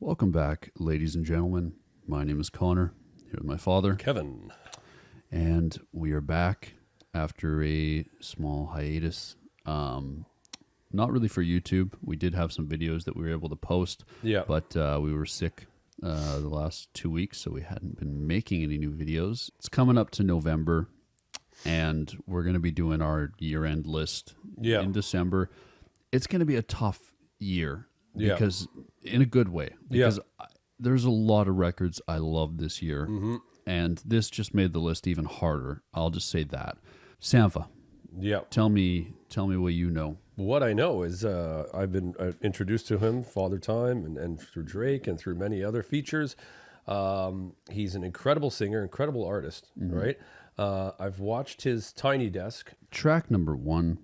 Welcome back, ladies and gentlemen. My name is Connor, here with my father, Kevin. And we are back after a small hiatus. Not really for YouTube. We did have some videos that we were able to post, but we were sick the last 2 weeks, so we hadn't been making any new videos. It's coming up to November, and we're going to be doing our year-end list in December. It's going to be a tough year. Because in a good way, because there's a lot of records I love this year, and this just made the list even harder. I'll just say that. Sampha, tell me what you know. What I know is I've been introduced to him Father Time and through Drake and through many other features. He's an incredible singer, incredible artist, right? I've watched his Tiny Desk. Track number 1,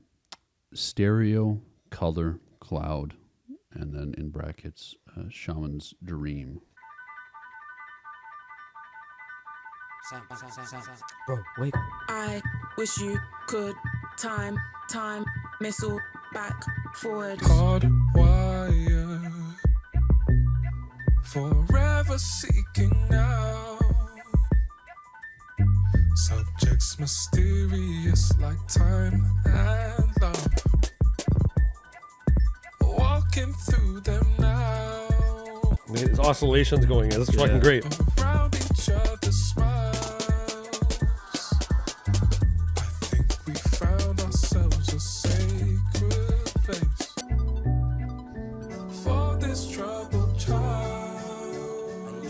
Stereo, Color, Cloud. And then in brackets, Shaman's Dream. Bro, wait. I wish you could time, missile, back, forward. Hardwired, forever seeking now. Subjects mysterious like time and love. Walking through them now. His oscillations going in. That's fucking great. Around each other's smiles. I think we found ourselves a sacred place for this troubled child.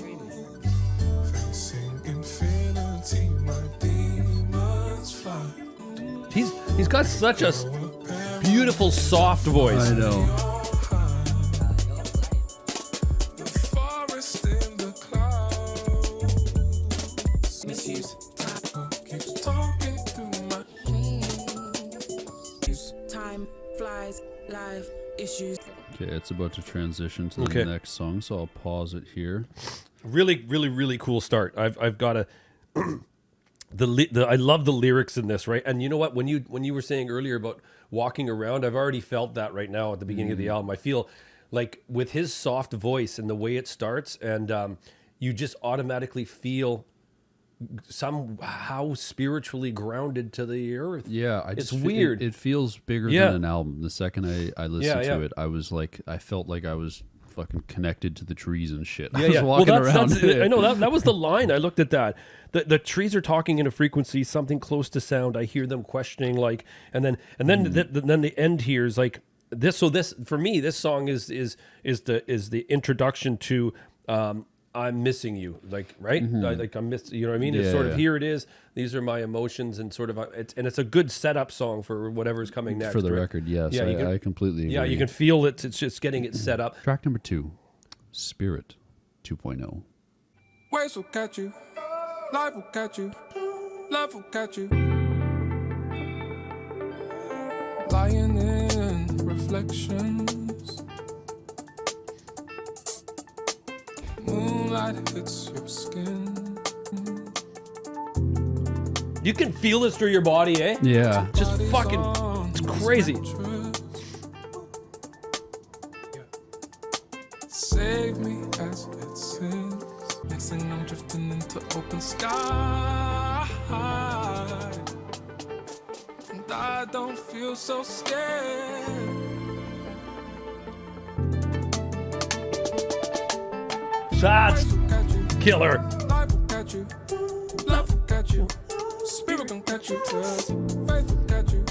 Facing infinity, my demons fly. He's got such a beautiful, soft voice. I know. Okay, it's about to transition to the next song, so I'll pause it here. Really, really, really cool start. I've got a I love the lyrics in this, right? And you know what? When you were saying earlier about walking around, I've already felt that right now at the beginning of the album. I feel like with his soft voice and the way it starts, and you just automatically feel somehow spiritually grounded to the earth. Yeah, it's weird. It feels bigger than an album. The second I listened to it, I was like, I felt like I was fucking connected to the trees and shit. I was walking around. I know that was the line. I looked at that. The trees are talking in a frequency, something close to sound. I hear them questioning, like, and then the end here is like this. So this for me, this song is the introduction to. I'm missing you, like, right? Like I'm missing, you know what I mean? It's sort of, here it is. These are my emotions, and sort of, it's a good setup song for whatever's coming next. For the record, yes, I completely agree. Yeah, you can feel it. It's just getting it set up. Track number 2, Spirit 2.0. Waves will catch you, life will catch you, love will catch you. Lying in reflections. Moonlight hits your skin. You can feel this through your body, eh? Yeah. Just fucking, it's crazy. Save me as it sings. Next thing I'm drifting into open sky. And I don't feel so scared. That's killer. Life will catch you, love will catch you, spirit can catch you, faith will catch you,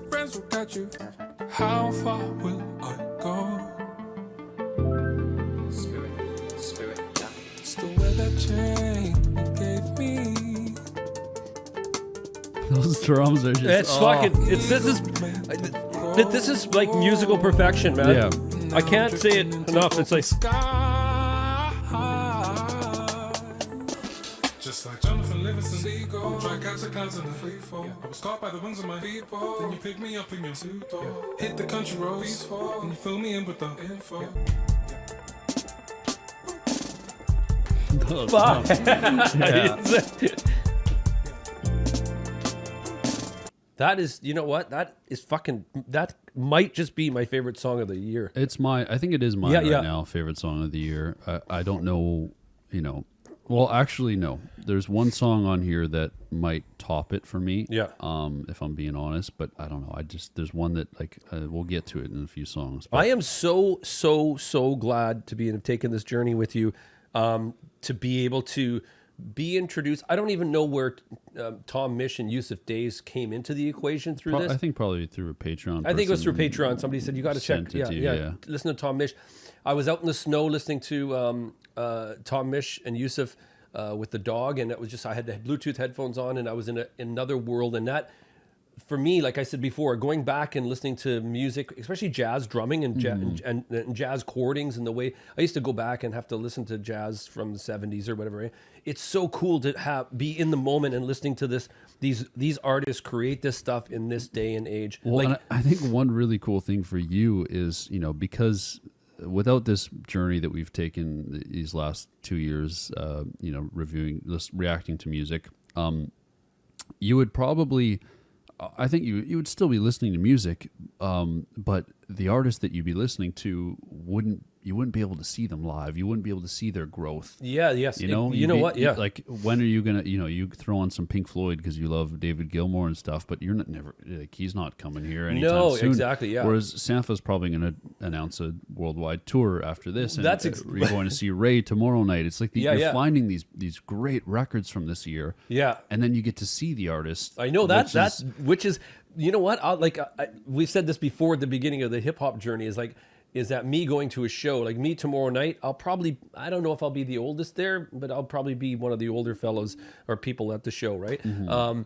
friends will catch you. How far will I go? Spirit, still wear that chain you gave me. Those drums are just. It's fucking. This is like musical perfection, man. Yeah. I can't say it enough. It's like. Just like Jonathan Livingston, seagull, try catch the clouds in the free fall. I was caught by the wings of my people. Then you pick me up in your suit. Hit the country roads, and you fill me in with the info. Fuck. That is, you know what? That might just be my favorite song of the year. I think it is mine right now, favorite song of the year. I don't know, well, actually, no. There's one song on here that might top it for me. Yeah. If I'm being honest, but I don't know. There's one that we'll get to it in a few songs. But I am so glad to be taking this journey with you, to be able to be introduced. I don't even know where Tom Misch and Yussef Dayes came into the equation through this. I think probably through a Patreon. I think it was through Patreon. Somebody said, you got to check. Yeah. Listen to Tom Misch. I was out in the snow listening to Tom Misch and Yussef with the dog, and it was just, I had the Bluetooth headphones on, and I was in another world. And that, for me, like I said before, going back and listening to music, especially jazz drumming and jazz chordings, and the way I used to go back and have to listen to jazz from the 70s or whatever. Right? It's so cool to be in the moment and listening to these artists create this stuff in this day and age. Well, and I think one really cool thing for you is, because without this journey that we've taken these last 2 years, reacting to music, you would probably, I think you would still be listening to music, but the artists that you'd be listening to you wouldn't be able to see them live. You wouldn't be able to see their growth. Yeah, yes. You know what? Yeah. Like, when are you gonna? You throw on some Pink Floyd because you love David Gilmour and stuff, but you're never he's not coming here anytime soon. No, exactly. Yeah. Whereas Sampha's probably going to announce a worldwide tour after this, and you're going to see Ray tomorrow night. It's like you're finding these great records from this year. Yeah, and then you get to see the artist. I know which is you know what? We've said this before at the beginning of the hip hop journey. Is that me going to a show, like me tomorrow night, I don't know if I'll be the oldest there, but I'll probably be one of the older fellows or people at the show, right? Mm-hmm.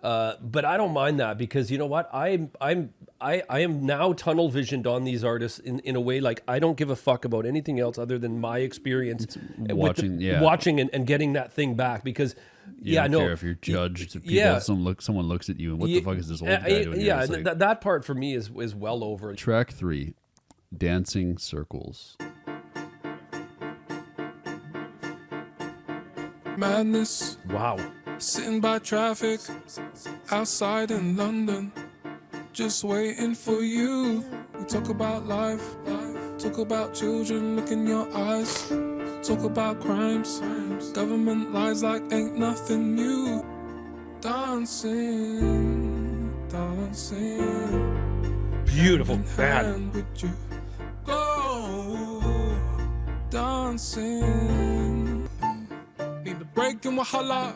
But I don't mind that, because you know what? I am now tunnel visioned on these artists in a way, like I don't give a fuck about anything else other than my experience watching and getting that thing back, because you don't care if you're judged. Someone looks at you and what the fuck is this old guy doing? Yeah, that part for me is well over. Track 3. Dancing Circles. Madness. Wow. Sitting by traffic outside in London, just waiting for you. We talk about life, talk about children, look in your eyes, talk about crimes, government lies like ain't nothing new. Dancing, beautiful, man. Go dancing. Need a break in Wahala.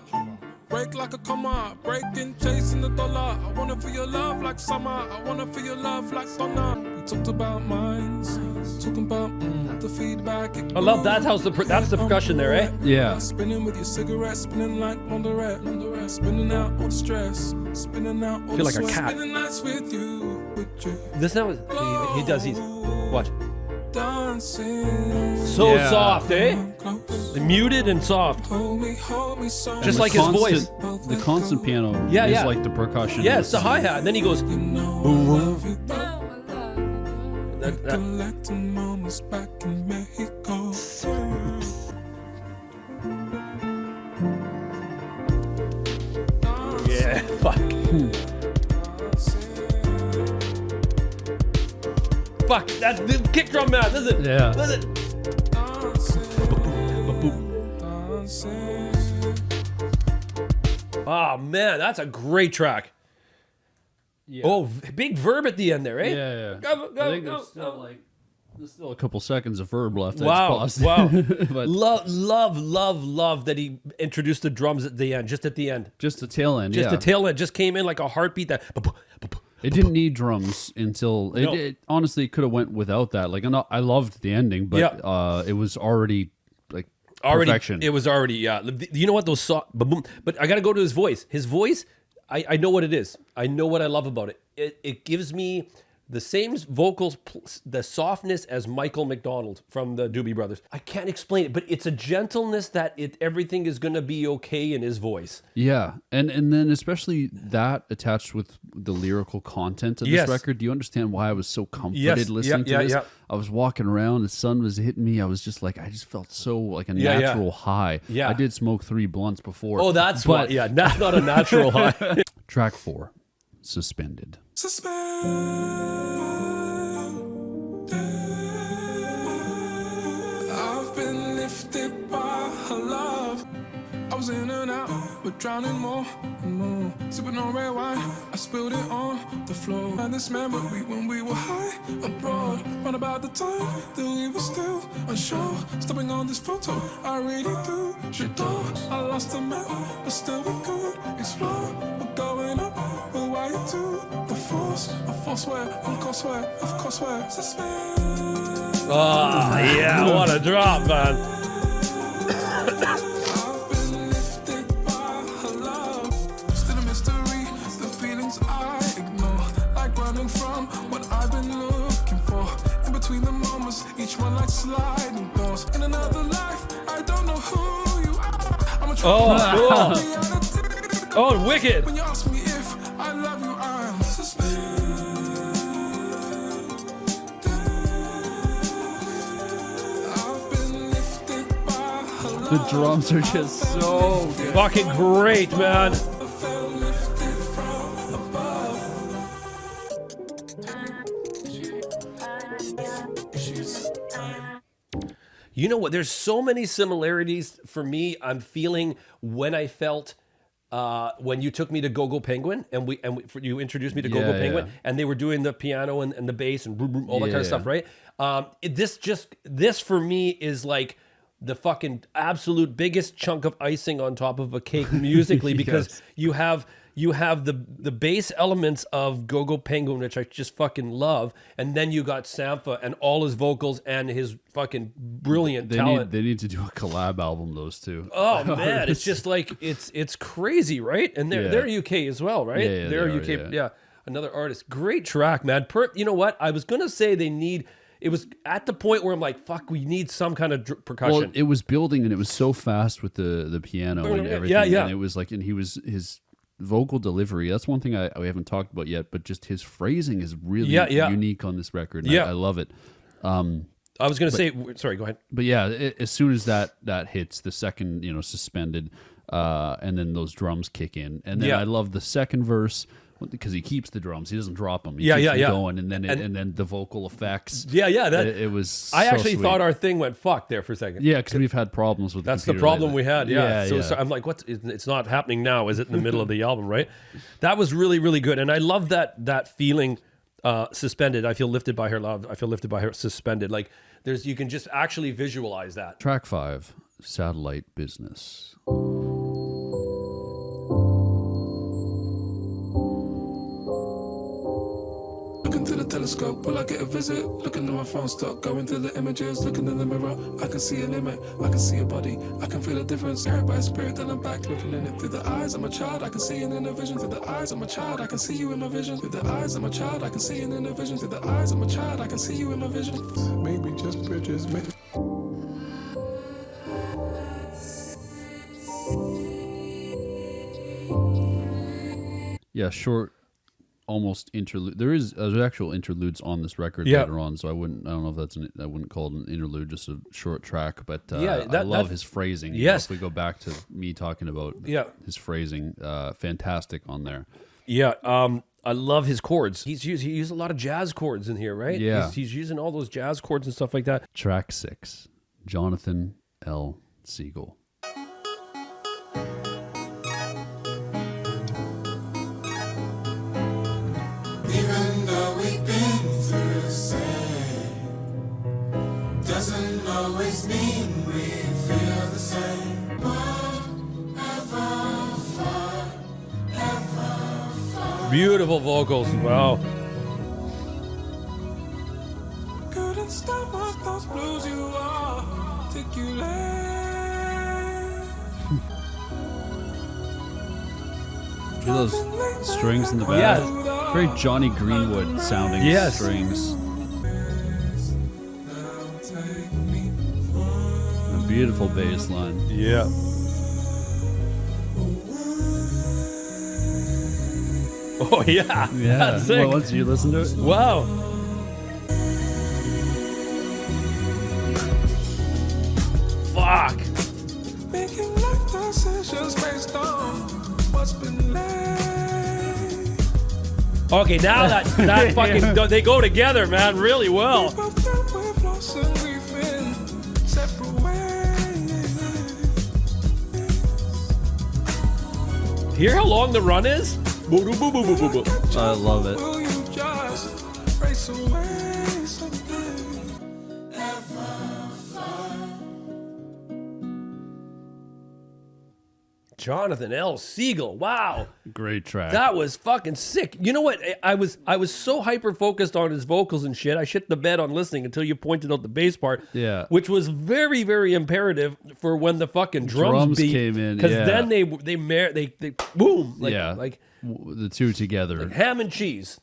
Break like a comma. Breaking, chasing the dollar. I wanna feel your love like summer. I wanna feel your love like thunder. We talked about minds. Talking about the feedback. I love that. That's the percussion there, eh? Yeah. Spinning with your cigarette. Spinning like Monterey. Spinning out all the stress. Spinning out all feel like a cat. Spinning nights with you. This now he does. He's watch. Dancing. So soft, eh? Muted and soft. Just like his voice. The constant piano is like the percussion. Yeah, it's the hi-hat. And then he goes. Collecting moments back in Mexico. Yeah, fuck. Fuck, that's the kick drum man, listen. Yeah. Listen. Oh man, that's a great track. Yeah. Oh, big verb at the end there, eh? Yeah. Go, I think there's still a couple seconds of verb left. Wow. But love that he introduced the drums at the end, just at the end. Just the tail end, the tail end just came in like a heartbeat that. It didn't need drums until it honestly could have went without that. Like I loved the ending, but it was already like perfection. It was already You know what those but I got to go to his voice. His voice, I know what it is. I know what I love about it. It gives me the same vocals, the softness as Michael McDonald from the Doobie Brothers. I can't explain it, but it's a gentleness that everything is going to be okay in his voice. Yeah, and then especially that attached with the lyrical content of this record. Do you understand why I was so comforted listening to this? I was walking around, the sun was hitting me. I was just like, I just felt so like a natural high. Yeah. I did smoke 3 blunts before. Oh, that's not a natural high. Track 4. Suspended. I've been lifted by her love. I was in and out, but drowning more and more. Sipping on red wine, I spilled it on the floor. And this memory when we were high abroad. Run about the time that we were still unsure. Stepping on this photo, I really do. J'adore. I lost the map, but still we could explore. We're going up, we're wired to the force. A force where, of course where, suspend. Oh, yeah, what a drop, man. Each one like sliding doors. In another life, I don't know who you are. I'm a cool. Oh, wicked. When you ask me if I love you, I'm suspended. I've been lifted by her love. The drums are just so good. Fucking great, man. You know what? There's so many similarities for me. I'm feeling when I felt when you took me to Go-Go Penguin and you introduced me to Go-Go Penguin and they were doing the piano and the bass and all that kind of stuff, right? This for me is like the fucking absolute biggest chunk of icing on top of a cake musically because you have the bass elements of Go-Go Penguin, which I just fucking love, and then you got Sampha and all his vocals and his fucking brilliant talent. They need to do a collab album, those two. Oh man, it's just like it's crazy, right? And they're UK as well, right? Yeah, they're UK. Yeah, another artist. Great track, man. You know what? I was gonna say it was at the point where I'm like, fuck, we need some kind of percussion. Well, it was building and it was so fast with the piano and everything. Yeah. And it was like, and his vocal delivery, that's one thing we haven't talked about yet, but just his phrasing is really unique on this record. And I love it. I was going to say, sorry, go ahead. But yeah, as soon as that hits the second, Suspended, and then those drums kick in. And then I love the second verse because he keeps the drums. He doesn't drop them. He keeps them going. And then the vocal effects. It was I actually sweet. thought our thing went fuck there for a second. Yeah, because we've had problems with that's the problem we had. So I'm like, it's not happening now. Is it in the middle of the album, right? That was really, really good. And I love that feeling, Suspended. I feel lifted by her love. I feel lifted by her suspended. Like you can just actually visualize that. Track 5, Satellite Business. To the telescope, will I get a visit? Looking at my phone, stop going through the images. Looking in the mirror, I can see a limit, I can see a body, I can feel a difference. Spirit by spirit, then I'm back looking in it through the eyes of my child. I can see it in a vision through the eyes of my child. I can see you in my vision through the eyes of my child. I can see it in a vision through the eyes of my child. I can see you in my vision. Maybe just bridges, maybe. Yeah, short. Almost interlude. There's actual interludes on this record later on, so I don't know if I wouldn't call it an interlude, just a short track. But I love his phrasing. Yes, if we go back to me talking about his phrasing, fantastic on there. Yeah, I love his chords. He used a lot of jazz chords in here, right? Yeah, he's using all those jazz chords and stuff like that. Track 6, Jonathan L. Siegel. Even though we've been through the same, doesn't always mean we feel the same. Beautiful vocals. Wow. Couldn't stop what those blues you articulate. Hear those strings in the back? Yeah. Very Johnny Greenwood sounding strings. A beautiful bass line. Yeah. Oh yeah. Yeah. That's sick. Well, once you listen to it. Wow. Fuck. Making life decisions based on what's been laid. Okay, now that fucking they go together, man, really well. Hear how long the run is? I love it. Jonathan L. Siegel. Wow. Great track. That was fucking sick. You know what? I was so hyper focused on his vocals and shit. I shit the bed on listening until you pointed out the bass part. Yeah. Which was very, very imperative for when the fucking drums beat, came in. Because yeah. then they boom. Like, yeah. Like the two together. Like ham and cheese.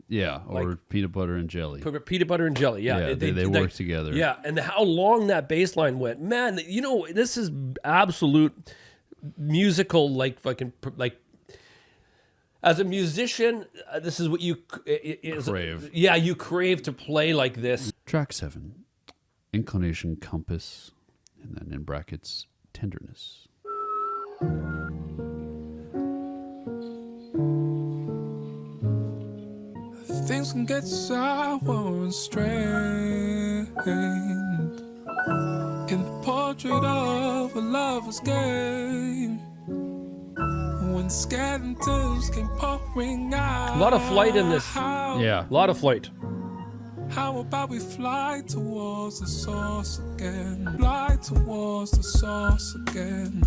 Yeah. Or like, peanut butter and jelly. Peanut butter and jelly. Yeah. They work together. Yeah. And how long that bass line went. Man, you know, this is absolute musical, like fucking like as a musician, this is what you crave. Yeah, you crave to play like this. Track 7, inclination compass, and then in brackets tenderness. Things can get sour and strained in the portrait of a lover's game. When skeletons came pouring out. A lot of flight in this. Yeah. A lot of flight. How about we fly towards the source again? Fly towards the source again.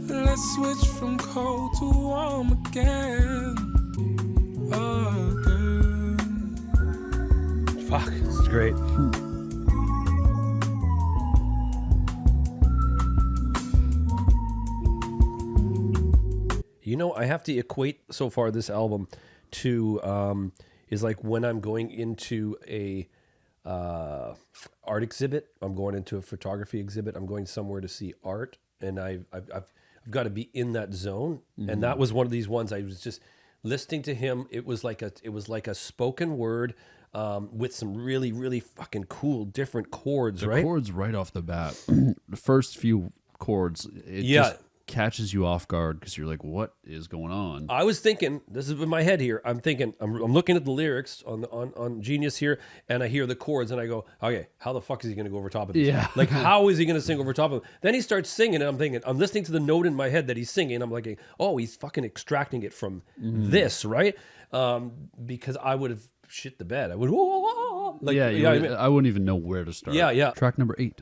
Let's switch from cold to warm again. Fuck, this is great. You know, I have to equate so far this album to is like when I'm going into a art exhibit, I'm going into a photography exhibit, I'm going somewhere to see art, and I've got to be in that zone. Mm-hmm. And that was one of these ones. I was just listening to him. It was like a spoken word with some really, really fucking cool different chords. The right? chords right off the bat. The first few chords, it just catches you off guard because you're like, what is going on? I was thinking, this is in my head here, I'm looking at the lyrics on Genius here, and I hear the chords, and I go, okay, how the fuck is he going to go over top of this? Yeah. Like, how is he going to sing over top of it? Then he starts singing, and I'm thinking, I'm listening to the note in my head that he's singing, I'm like, oh, he's fucking extracting it from this, right? Because I would have shit the bed. I would, like, I wouldn't even know where to start. Yeah. Track number 8,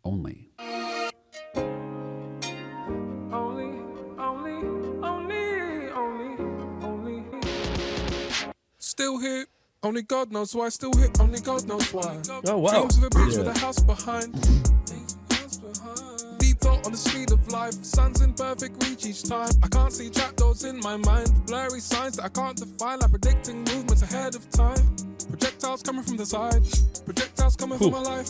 Only. Still here, only God knows why. Still here, only God knows why. Oh, wow. Dreams of a beach with a house behind. Deep thought on the speed of life. Sun's in perfect reach each time. I can't see trapdoors in my mind. Blurry signs that I can't define. Like predicting movements ahead of time. Projectiles coming from the side. Projectiles coming from my life.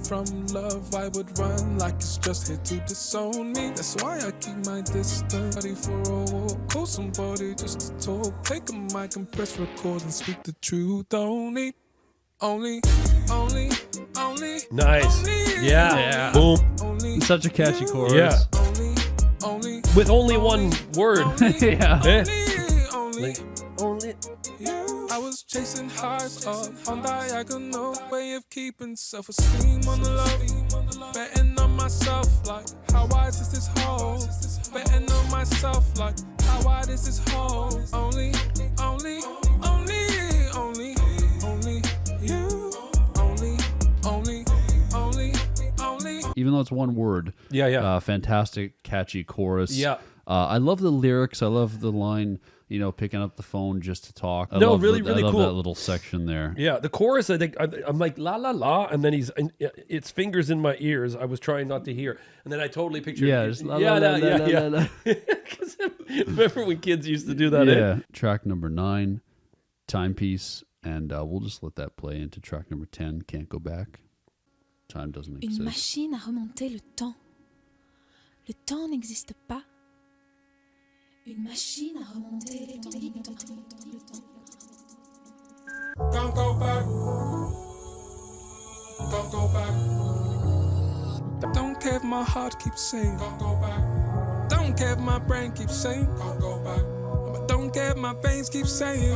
From love I would run like it's just here to disown me. That's why I keep my distance. Ready for a walk. Call somebody just to talk. Take a mic and press record and speak the truth. Only. Nice. Only, yeah. Boom. Only, Such a catchy chorus. Yeah. only, With only one word. Yeah. Only. I was chasing highs up on diagonal. Way of keeping self-esteem on the low. Betting on myself like, how wide is this hole? Betting on myself like, how wide is this hole? Only you. Only. Even though it's one word. Yeah. Fantastic, catchy chorus. Yeah. I love the lyrics. I love the line, picking up the phone just to talk. I love really I love cool. that little section there. Yeah, the chorus, I think, I'm like, la, la, la, and then it's fingers in my ears. I was trying not to hear. And then I totally pictured... Yeah, just la, la, la, la. Because remember when kids used to do that? Yeah. Track number 9, Timepiece, and we'll just let that play into track number 10, Can't Go Back. Time doesn't exist. Une machine à remonter le temps. Le temps n'existe pas. Une machine à remonter le temps. Don't go back. Don't go back. Don't care if my heart keeps saying, don't go back. Don't care if my brain keeps saying, don't go back. I'ma don't care, my veins keep saying.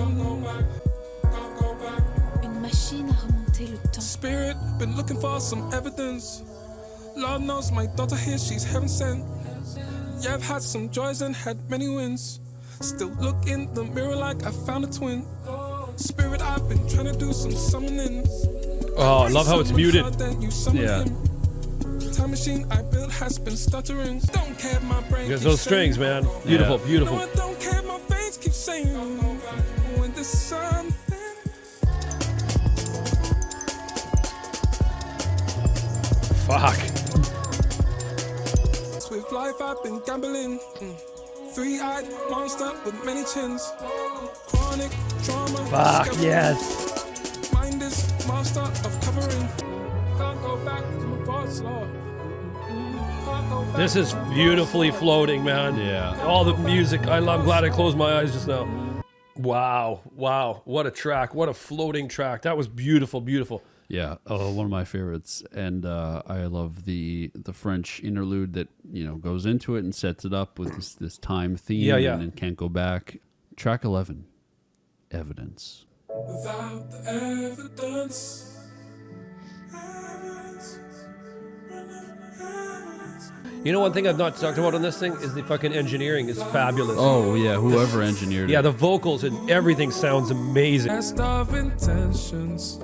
Une machine à remonter le temps. Spirit, been looking for some evidence. Lord knows my daughter here, she's heaven sent. Yeah, I've had some joys and had many wins. Still look in the mirror like I found a twin. Spirit, I've been trying to do some summoning. Oh, I love how it's muted. Yeah. Time machine I built has been stuttering. Don't care, my brain. There's no strings, man. Beautiful, Yeah. beautiful. No, I don't care, my veins keep saying. When the sun. Fuck. With life I've been gambling. Three-eyed monster with many chins. Chronic trauma. Fuck, yes. Mind is master of covering. Can't go back to my thoughts, Lord. This is beautifully floating, man. Yeah. All the music. I'm glad I closed my eyes just now. Wow. Wow. What a track. What a floating track. That was beautiful, beautiful. Yeah, one of my favorites, and I love the French interlude that goes into it and sets it up with this time theme. Yeah. And then can't go back. Track 11, Evidence. Without the evidence. You know, one thing I've not talked about on this thing is the fucking engineering is fabulous. Oh yeah, whoever engineered it. Yeah, the vocals and everything sounds amazing. Best of intentions.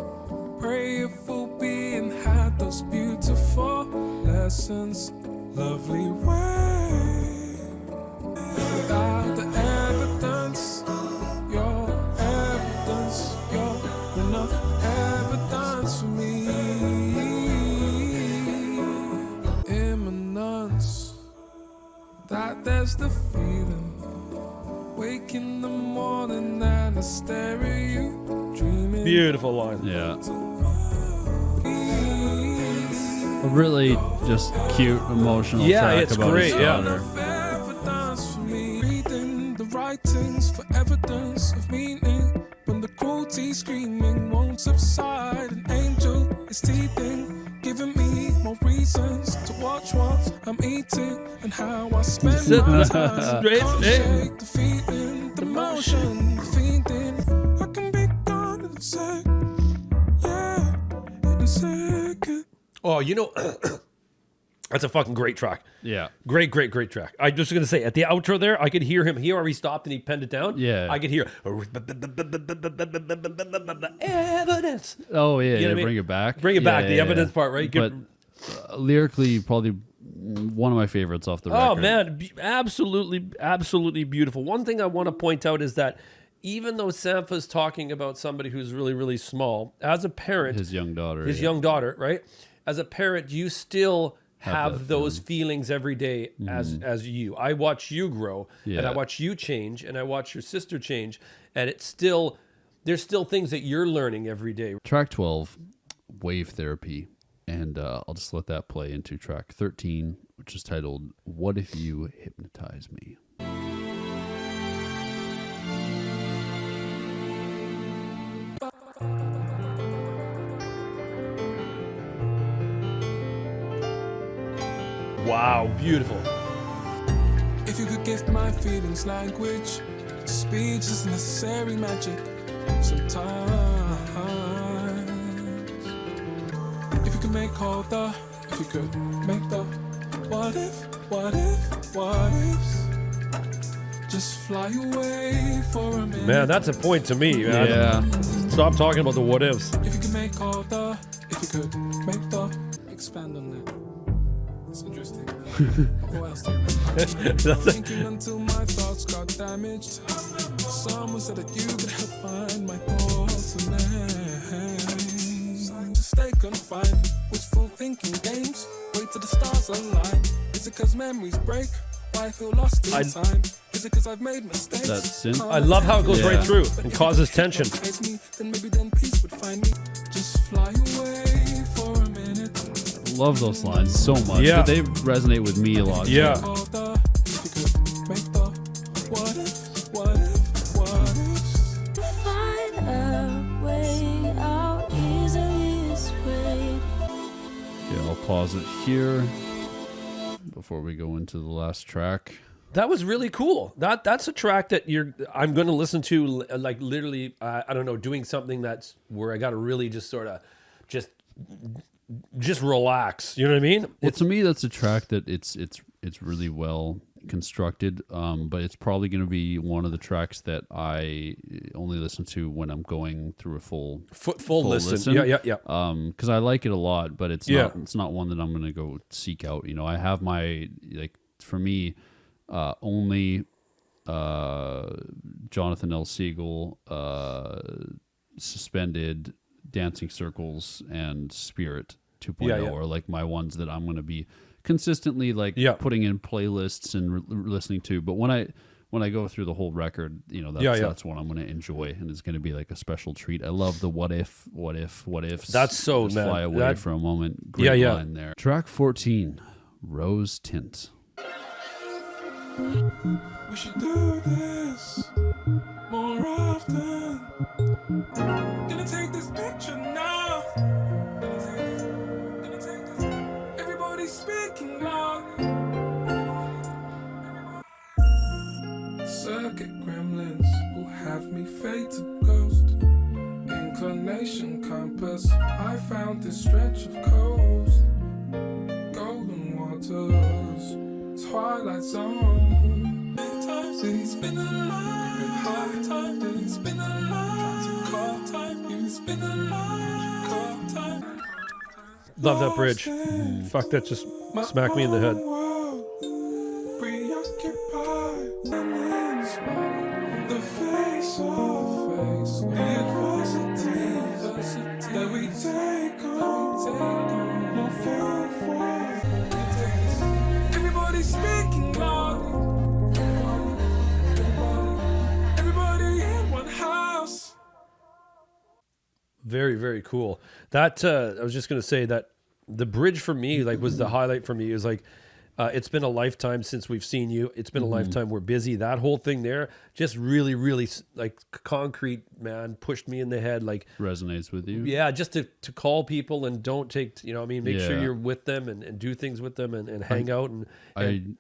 Prayerful being had those beautiful lessons. Lovely way. Without the evidence, your evidence, you're enough evidence for me. Imminence. That there's the feeling. Wake in the morning and I stare at you, dreaming. Beautiful line. Yeah. A really just cute, emotional track it's about great, his yeah. daughter. Evidence for me. Reading the writings for evidence of meaning. When the cruelty screaming won't subside, an angel is teething, giving me more reasons to watch what I'm eating and how I spend my time. Straight, Can't eh? shake the feeling, the motion, the feeding. I can be gone in a sec, yeah, in a second. Oh, that's a fucking great track. Yeah. Great track. I just going to say, at the outro there, I could hear him. He already stopped and he penned it down. Yeah. I could hear evidence. Oh yeah, You know what I mean? bring it back. Bring it Yeah, back, yeah, the yeah. evidence part, right? But lyrically, probably one of my favorites off the record. Oh man, absolutely beautiful. One thing I want to point out is that even though Sampha's talking about somebody who's really, really small, as a parent, his young daughter. young daughter, right? As a parent, you still have those feelings every day as you. I watch you grow, and I watch you change, and I watch your sister change, and there's still things that you're learning every day. Track 12, Wave Therapy, and I'll just let that play into track 13, which is titled "What If You Hypnotize Me." Wow, beautiful. If you could give my feelings language, speech is necessary magic sometimes. If you could make all the, if you could make the what ifs, just fly away for a minute. Man, that's a point to me, man. Yeah. Stop talking about the what ifs. If you could make all the, if you could make the, expand on that. It's interesting. What else do you remember? Thinking until my thoughts got damaged. Someone said that you could help find my thoughts and names. To stay confined, wishful thinking games. Wait till the stars align. Is it cause memories break? Why I feel lost in time? Is it cause I've made mistakes? That synth. I love how it goes right through and causes tension. Then maybe then peace would find me. Just fly away for a minute. Love those lines so much. Yeah. But they resonate with me a lot. Yeah. Find a way out, easiest way. Okay, I'll pause it here before we go into the last track. That was really cool. That's a track that I'm going to listen to, like literally, I don't know, doing something that's where I got to really just sort of just relax. You know what I mean? Well, to me, that's a track that it's really well constructed, but it's probably going to be one of the tracks that I only listen to when I'm going through a full listen. Yeah. Because I like it a lot, but it's not one that I'm going to go seek out. You know, I have my, like, for me, only Jonathan L. Siegel, Suspended, Dancing Circles, and Spirit 2.0 are like my ones that I'm going to be consistently putting in playlists and listening to. But when I go through the whole record, you know, that's one I'm going to enjoy, and it's going to be like a special treat. I love the what ifs. That's so, Just man. Fly away for a moment. Great line there. Track 14, Rose Tint. We should do this more often. Gonna take this picture now. Gonna take this. Everybody's speaking loud. Circuit gremlins will have me fade to ghost. Inclination compass. I found this stretch of coast. Golden waters. Twilight Zone. It's been a long time. It's been a long time. It's been a long time. Love that bridge. Fuck, that just smacked me in the head. The face of the adversity that we take on, more feel for. Everybody's speaking loud. Everybody in one house. Very, very cool. That I was just going to say that the bridge for me, like, was the highlight for me. Is like, it's been a lifetime since we've seen you. It's been a lifetime. We're busy. That whole thing there, just really, really like concrete, man, pushed me in the head. Like, Resonates with you. yeah, just to call people and don't take, you know, I mean, make sure you're with them and do things with them and hang out. And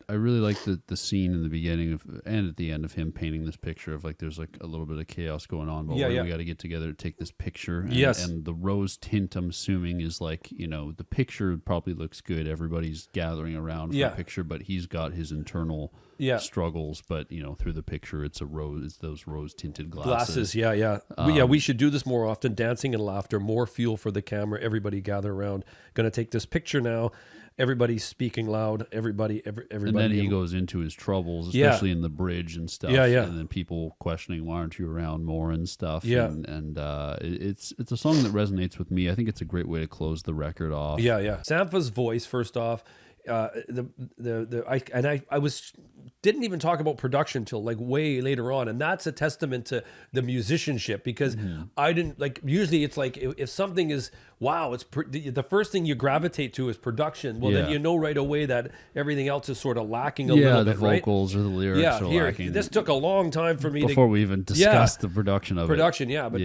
I really like the scene in the beginning and at the end of him painting this picture of, like, there's like a little bit of chaos going on, but we got to get together to take this picture. And, and the rose tint, I'm assuming, is like, you know, the picture probably looks good. Everybody's gathering around for a picture, but he's got his internal struggles. But, you know, through the picture, it's those rose tinted glasses. We should do this more often. Dancing and laughter, more fuel for the camera. Everybody gather around. Going to take this picture now. Everybody's speaking loud. Everybody. And then he goes into his troubles, especially in the bridge and stuff. And then people questioning, why aren't you around more and stuff. And it's a song that resonates with me. I think it's a great way to close the record off. Sampha's voice, first off. I didn't even talk about production till like way later on, and that's a testament to the musicianship, because I didn't, like, usually it's like if something is it's the first thing you gravitate to is production. Well, then you know right away that everything else is sort of lacking a little bit, the vocals or the lyrics are lacking. This took a long time for me before we even discussed the production of it. But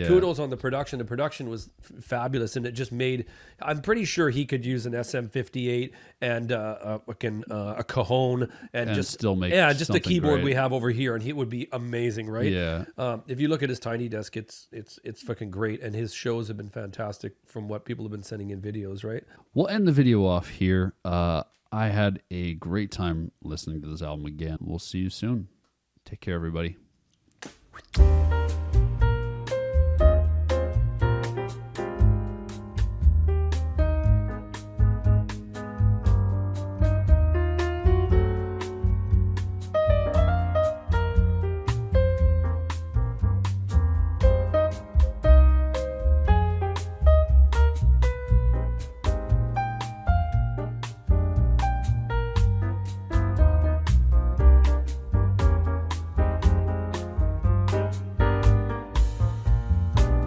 kudos on the production. The production was fabulous, and it just made. I'm pretty sure he could use an SM58 and a cajon and just still make just the keyboard great. We have over here, and he would be amazing, right? If you look at his tiny desk, it's fucking great, and his shows have been fantastic from what people have been sending in videos, right? We'll end the video off here. I had a great time listening to this album again. We'll see you soon. Take care, everybody.